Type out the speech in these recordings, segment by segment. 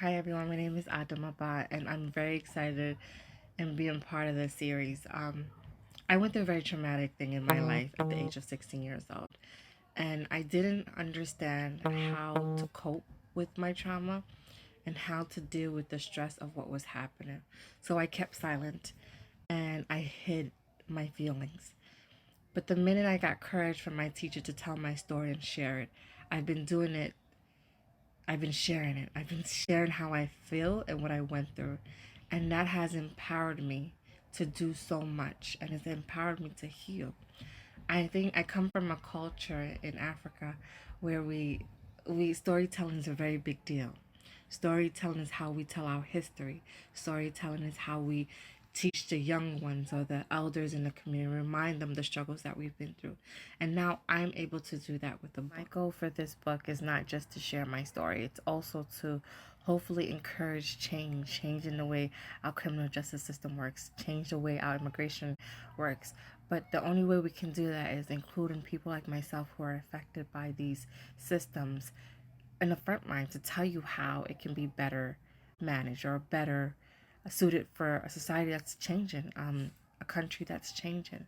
Hi everyone, my name is Adama, and I'm very excited and being part of this series. I went through a very traumatic thing in my life at the age of 16 years old, and I didn't understand how to cope with my trauma and how to deal with the stress of what was happening. So I kept silent and I hid my feelings. But the minute I got courage from my teacher to tell my story and share it, I've been doing it I've been sharing it. I've been sharing how I feel and what I went through. And that has empowered me to do so much and has empowered me to heal. I think I come from a culture in Africa where we storytelling is a very big deal. Storytelling is how we tell our history. Storytelling is how we teach the young ones or the elders in the community, remind them the struggles that we've been through. And now I'm able to do that with the book. My goal for this book is not just to share my story, it's also to hopefully encourage change in the way our criminal justice system works, change the way our immigration works. But the only way we can do that is including people like myself who are affected by these systems in the front line to tell you how it can be better managed or better suited for a society that's changing, a country that's changing.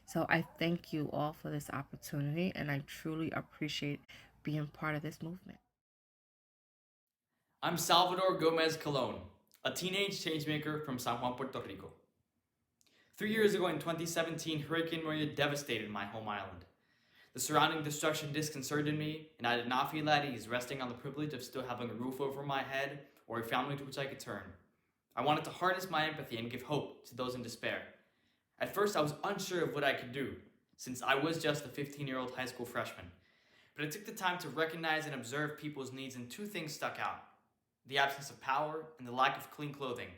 So I thank you all for this opportunity, and I truly appreciate being part of this movement. I'm Salvador Gómez-Colón, a teenage changemaker from San Juan, Puerto Rico. 3 years ago in 2017, Hurricane Maria devastated my home island. The surrounding destruction disconcerted me, and I did not feel at ease resting on the privilege of still having a roof over my head or a family to which I could turn. I wanted to harness my empathy and give hope to those in despair. At first, I was unsure of what I could do, since I was just a 15-year-old high school freshman. But I took the time to recognize and observe people's needs, and two things stuck out: the absence of power and the lack of clean clothing.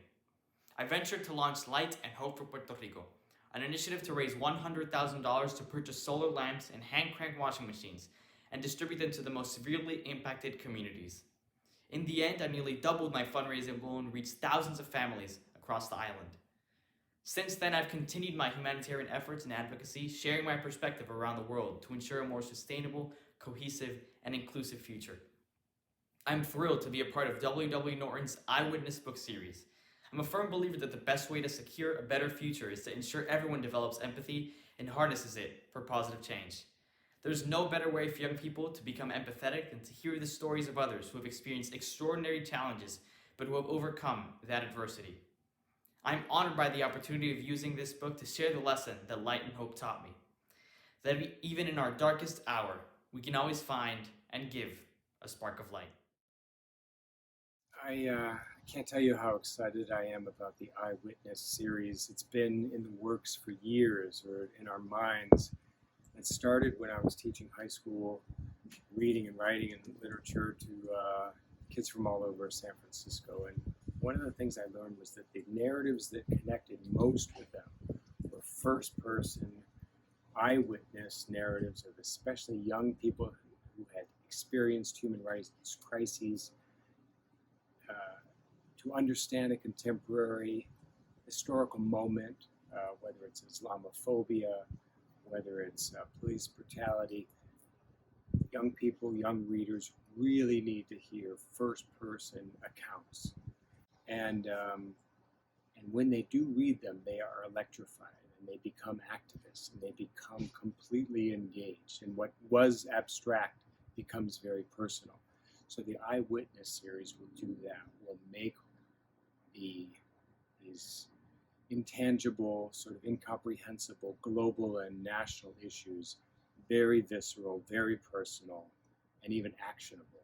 I ventured to launch Light and Hope for Puerto Rico, an initiative to raise $100,000 to purchase solar lamps and hand crank washing machines and distribute them to the most severely impacted communities. In the end, I nearly doubled my fundraising goal and reached thousands of families across the island. Since then, I've continued my humanitarian efforts and advocacy, sharing my perspective around the world to ensure a more sustainable, cohesive, and inclusive future. I'm thrilled to be a part of W.W. Norton's Eyewitness book series. I'm a firm believer that the best way to secure a better future is to ensure everyone develops empathy and harnesses it for positive change. There's no better way for young people to become empathetic than to hear the stories of others who have experienced extraordinary challenges but who have overcome that adversity. I'm honored by the opportunity of using this book to share the lesson that Light and Hope taught me. That even in our darkest hour, we can always find and give a spark of light. I can't tell you how excited I am about the Eyewitness series. It's been in the works for years, or in our minds. It started when I was teaching high school reading and writing and literature to kids from all over San Francisco. And one of the things I learned was that the narratives that connected most with them were first person eyewitness narratives of especially young people who had experienced human rights crises, uh, to understand a contemporary historical moment, whether it's Islamophobia, whether it's police brutality. Young people, young readers really need to hear first person accounts. And, um, and when they do read them, they are electrified and they become activists and they become completely engaged. And what was abstract becomes very personal. So the Eyewitness series will do that, will make the these intangible, sort of incomprehensible global and national issues very visceral, very personal, and even actionable.